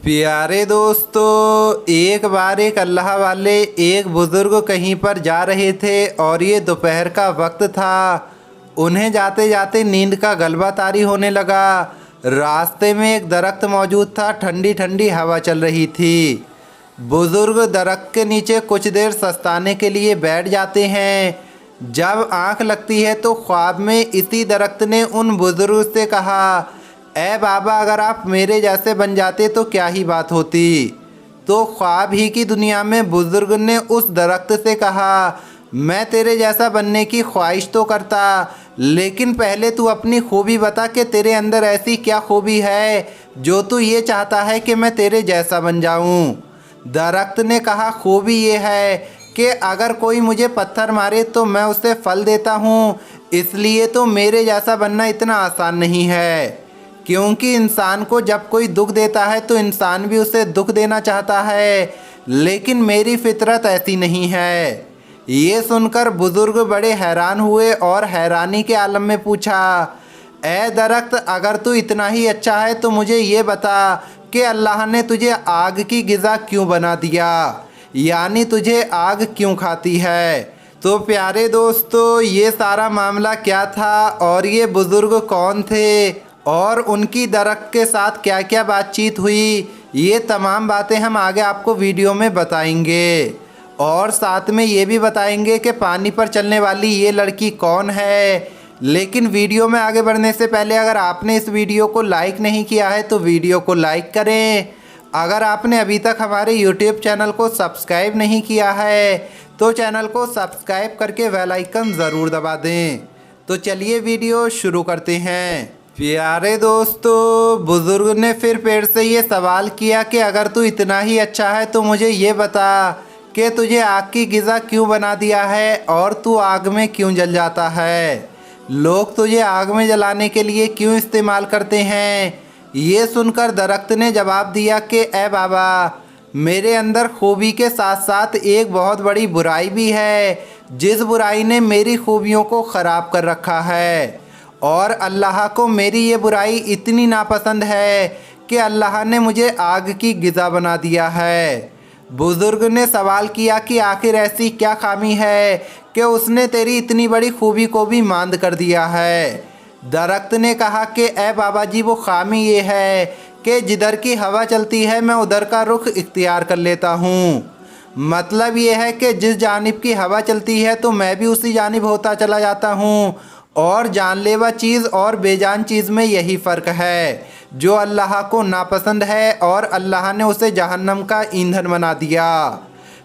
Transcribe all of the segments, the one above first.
प्यारे दोस्तों, एक बार एक अल्लाह वाले एक बुज़ुर्ग कहीं पर जा रहे थे और ये दोपहर का वक्त था। उन्हें जाते जाते नींद का गलबा तारी होने लगा। रास्ते में एक दरख्त मौजूद था, ठंडी ठंडी हवा चल रही थी। बुज़ुर्ग दरख्त के नीचे कुछ देर सस्ताने के लिए बैठ जाते हैं। जब आंख लगती है तो ख्वाब में इसी दरख्त ने उन बुज़ुर्ग से कहा, ए बाबा, अगर आप मेरे जैसे बन जाते तो क्या ही बात होती। तो ख्वाब ही की दुनिया में बुज़ुर्ग ने उस दरख्त से कहा, मैं तेरे जैसा बनने की ख्वाहिश तो करता, लेकिन पहले तू अपनी खूबी बता कि तेरे अंदर ऐसी क्या खूबी है जो तू ये चाहता है कि मैं तेरे जैसा बन जाऊं। दरख्त ने कहा, खूबी ये है कि अगर कोई मुझे पत्थर मारे तो मैं उसे फल देता हूँ, इसलिए तो मेरे जैसा बनना इतना आसान नहीं है। क्योंकि इंसान को जब कोई दुख देता है तो इंसान भी उसे दुख देना चाहता है, लेकिन मेरी फितरत ऐसी नहीं है। ये सुनकर बुज़ुर्ग बड़े हैरान हुए और हैरानी के आलम में पूछा, ए दरख्त, अगर तू इतना ही अच्छा है तो मुझे ये बता कि अल्लाह ने तुझे आग की ग़िज़ा क्यों बना दिया, यानी तुझे आग क्यों खाती है। तो प्यारे दोस्तों, ये सारा मामला क्या था और ये बुज़ुर्ग कौन थे और उनकी दरख्त के साथ क्या क्या बातचीत हुई, ये तमाम बातें हम आगे आपको वीडियो में बताएंगे। और साथ में ये भी बताएंगे कि पानी पर चलने वाली ये लड़की कौन है। लेकिन वीडियो में आगे बढ़ने से पहले अगर आपने इस वीडियो को लाइक नहीं किया है तो वीडियो को लाइक करें। अगर आपने अभी तक हमारे यूट्यूब चैनल को सब्सक्राइब नहीं किया है तो चैनल को सब्सक्राइब करके बेल आइकन ज़रूर दबा दें। तो चलिए वीडियो शुरू करते हैं। प्यारे दोस्तों, बुज़ुर्ग ने फिर पेड़ से ये सवाल किया कि अगर तू इतना ही अच्छा है तो मुझे ये बता कि तुझे आग की ग़िज़ा क्यों बना दिया है और तू आग में क्यों जल जाता है। लोग तुझे आग में जलाने के लिए क्यों इस्तेमाल करते हैं। ये सुनकर दरख्त ने जवाब दिया कि ए बाबा, मेरे अंदर खूबी के साथ साथ एक बहुत बड़ी बुराई भी है, जिस बुराई ने मेरी खूबियों को ख़राब कर रखा है। और अल्लाह को मेरी ये बुराई इतनी नापसंद है कि अल्लाह ने मुझे आग की ग़िज़ा बना दिया है। बुज़ुर्ग ने सवाल किया कि आखिर ऐसी क्या खामी है कि उसने तेरी इतनी बड़ी खूबी को भी मांद कर दिया है। दरख्त ने कहा कि ए बाबा जी, वो खामी ये है कि जिधर की हवा चलती है मैं उधर का रुख इख्तियार कर लेता हूँ। मतलब ये है कि जिस जानिब की हवा चलती है तो मैं भी उसी जानिब होता चला जाता हूँ। और जानलेवा चीज़ और बेजान चीज़ में यही फ़र्क है, जो अल्लाह को नापसंद है और अल्लाह ने उसे जहन्नम का ईंधन बना दिया।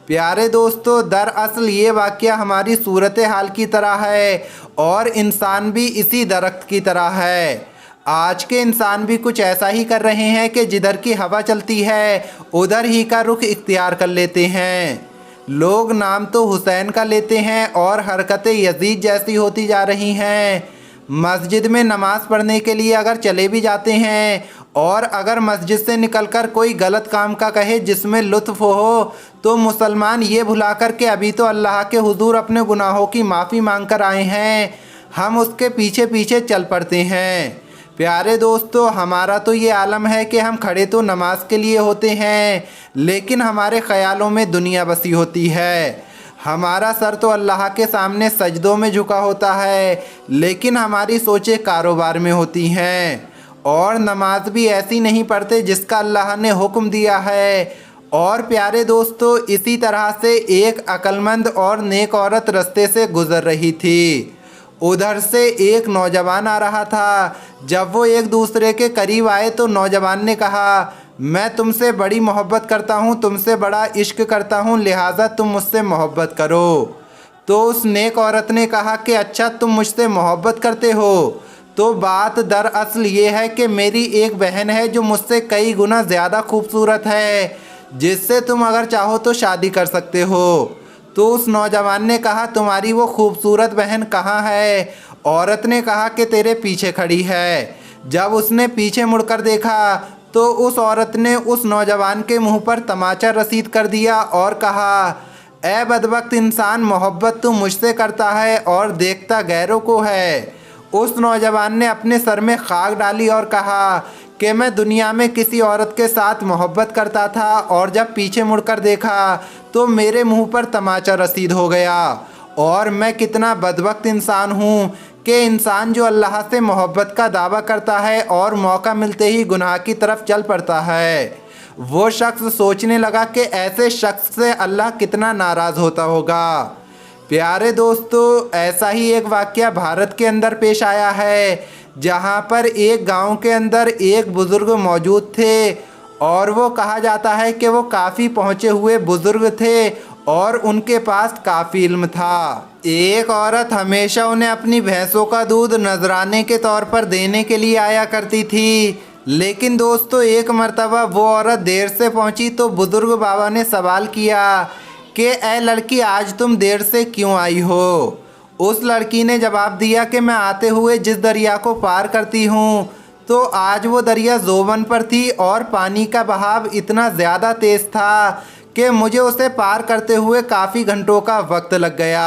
प्यारे दोस्तों, दरअसल ये वाक़या हमारी सूरत हाल की तरह है और इंसान भी इसी दरख्त की तरह है। आज के इंसान भी कुछ ऐसा ही कर रहे हैं कि जिधर की हवा चलती है उधर ही का रुख इख्तियार कर लेते हैं। लोग नाम तो हुसैन का लेते हैं और हरकतें यजीद जैसी होती जा रही हैं। मस्जिद में नमाज़ पढ़ने के लिए अगर चले भी जाते हैं और अगर मस्जिद से निकलकर कोई गलत काम का कहे जिसमें लुत्फ़ हो तो मुसलमान ये भुला कर के अभी तो अल्लाह के हुजूर अपने गुनाहों की माफ़ी मांग कर आए हैं, हम उसके पीछे पीछे चल पड़ते हैं। प्यारे दोस्तों, हमारा तो ये आलम है कि हम खड़े तो नमाज के लिए होते हैं, लेकिन हमारे ख़यालों में दुनिया बसी होती है। हमारा सर तो अल्लाह के सामने सजदों में झुका होता है, लेकिन हमारी सोचें कारोबार में होती हैं। और नमाज भी ऐसी नहीं पढ़ते जिसका अल्लाह ने हुक्म दिया है। और प्यारे दोस्तों, इसी तरह से एक अक्लमंद और नेक औरत रास्ते से गुज़र रही थी। उधर से एक नौजवान आ रहा था। जब वो एक दूसरे के करीब आए तो नौजवान ने कहा, मैं तुमसे बड़ी मोहब्बत करता हूँ, तुमसे बड़ा इश्क करता हूँ, लिहाजा तुम मुझसे मोहब्बत करो। तो उस नेक औरत ने कहा कि अच्छा, तुम मुझसे मोहब्बत करते हो। तो बात दरअसल ये है कि मेरी एक बहन है जो मुझसे कई गुना ज़्यादा खूबसूरत है, जिससे तुम अगर चाहो तो शादी कर सकते हो। तो उस नौजवान ने कहा, तुम्हारी वो खूबसूरत बहन कहाँ है। औरत ने कहा कि तेरे पीछे खड़ी है। जब उसने पीछे मुड़कर देखा तो उस औरत ने उस नौजवान के मुंह पर तमाचा रसीद कर दिया और कहा, ए बदबख्त इंसान, मोहब्बत तू मुझसे करता है और देखता गैरों को है। उस नौजवान ने अपने सर में खाक डाली और कहा कि मैं दुनिया में किसी औरत के साथ मोहब्बत करता था और जब पीछे मुड़कर देखा तो मेरे मुंह पर तमाचा रसीद हो गया। और मैं कितना बदबख्त इंसान हूँ कि इंसान जो अल्लाह से मोहब्बत का दावा करता है और मौका मिलते ही गुनाह की तरफ चल पड़ता है। वो शख्स सोचने लगा कि ऐसे शख्स से अल्लाह कितना नाराज़ होता होगा। प्यारे दोस्तों, ऐसा ही एक वाक़या भारत के अंदर पेश आया है, जहाँ पर एक गांव के अंदर एक बुज़ुर्ग मौजूद थे और वो कहा जाता है कि वो काफ़ी पहुँचे हुए बुज़ुर्ग थे और उनके पास काफ़ी इल्म था। एक औरत हमेशा उन्हें अपनी भैंसों का दूध नजराने के तौर पर देने के लिए आया करती थी। लेकिन दोस्तों, एक मर्तबा वो औरत देर से पहुंची तो बुजुर्ग बाबा ने सवाल किया कि ए लड़की, आज तुम देर से क्यों आई हो? उस लड़की ने जवाब दिया कि मैं आते हुए जिस दरिया को पार करती हूँ तो आज वो दरिया जोबन पर थी और पानी का बहाव इतना ज़्यादा तेज़ था कि मुझे उसे पार करते हुए काफ़ी घंटों का वक्त लग गया।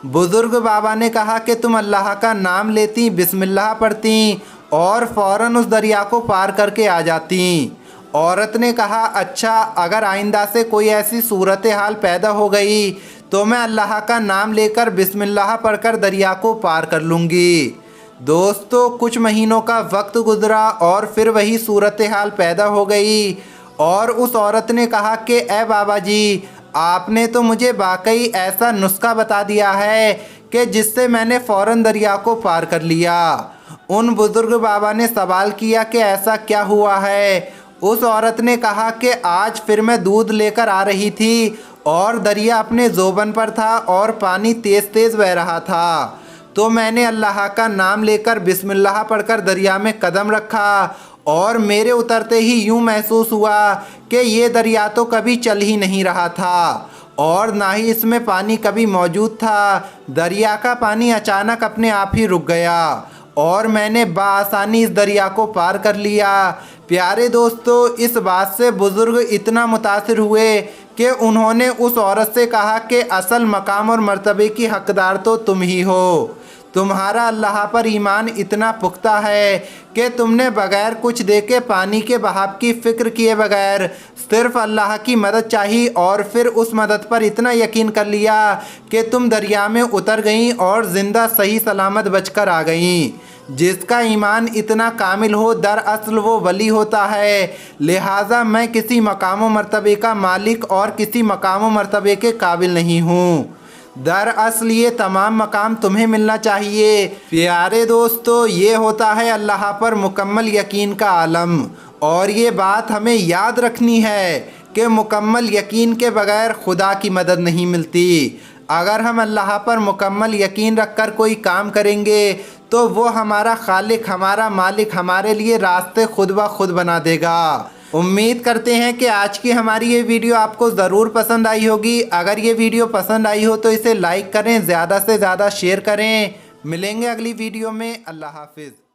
बुज़ुर्ग बाबा ने कहा कि तुम अल्लाह का नाम लेती, बिस्मिल्लाह पढ़ती और फ़ौरन उस दरिया को पार करके आ जाती। औरत ने कहा, अच्छा, अगर आइंदा से कोई ऐसी सूरत हाल पैदा हो गई तो मैं अल्लाह का नाम लेकर बिस्मिल्लाह पढ़कर दरिया को पार कर लूँगी। दोस्तों, कुछ महीनों का वक्त गुजरा और फिर वही सूरत हाल पैदा हो गई और उस औरत ने कहा कि ए बाबा जी, आपने तो मुझे वाकई ऐसा नुस्खा बता दिया है कि जिससे मैंने फ़ौरन दरिया को पार कर लिया। उन बुज़ुर्ग बाबा ने सवाल किया कि ऐसा क्या हुआ है? उस औरत ने कहा कि आज फिर मैं दूध लेकर आ रही थी और दरिया अपने ज़ोबन पर था और पानी तेज़ तेज़ बह रहा था, तो मैंने अल्लाह का नाम लेकर बिस्मिल्लाह पढ़कर दरिया में कदम रखा और मेरे उतरते ही यूँ महसूस हुआ कि ये दरिया तो कभी चल ही नहीं रहा था और ना ही इसमें पानी कभी मौजूद था। दरिया का पानी अचानक अपने आप ही रुक गया और मैंने बआसानी इस दरिया को पार कर लिया। प्यारे दोस्तों, इस बात से बुज़ुर्ग इतना मुतासिर हुए कि उन्होंने उस औरत से कहा कि असल मकाम और मर्तबे की हकदार तो तुम ही हो। तुम्हारा अल्लाह पर ईमान इतना पुख्ता है कि तुमने बगैर कुछ देखे पानी के बहाव की फ़िक्र किए बगैर सिर्फ अल्लाह की मदद चाहिए और फिर उस मदद पर इतना यकीन कर लिया कि तुम दरिया में उतर गईं और ज़िंदा सही सलामत बचकर आ गईं। जिसका ईमान इतना कामिल हो दरअसल वो वली होता है। लिहाजा मैं किसी मकाम व मर्तबे का मालिक और किसी मकाम व मर्तबे के काबिल नहीं हूँ। दरअसल ये तमाम मकाम तुम्हें मिलना चाहिए। प्यारे दोस्तों, ये होता है अल्लाह पर मुकम्मल यकीन का आलम और ये बात हमें याद रखनी है कि मुकम्मल यकीन के बगैर खुदा की मदद नहीं मिलती। अगर हम अल्लाह पर मुकम्मल यकीन रखकर कोई काम करेंगे तो वो हमारा खालिक, हमारा मालिक हमारे लिए रास्ते खुद ब खुद बना देगा। उम्मीद करते हैं कि आज की हमारी ये वीडियो आपको ज़रूर पसंद आई होगी। अगर ये वीडियो पसंद आई हो तो इसे लाइक करें, ज़्यादा से ज़्यादा शेयर करें। मिलेंगे अगली वीडियो में। अल्लाह हाफिज़।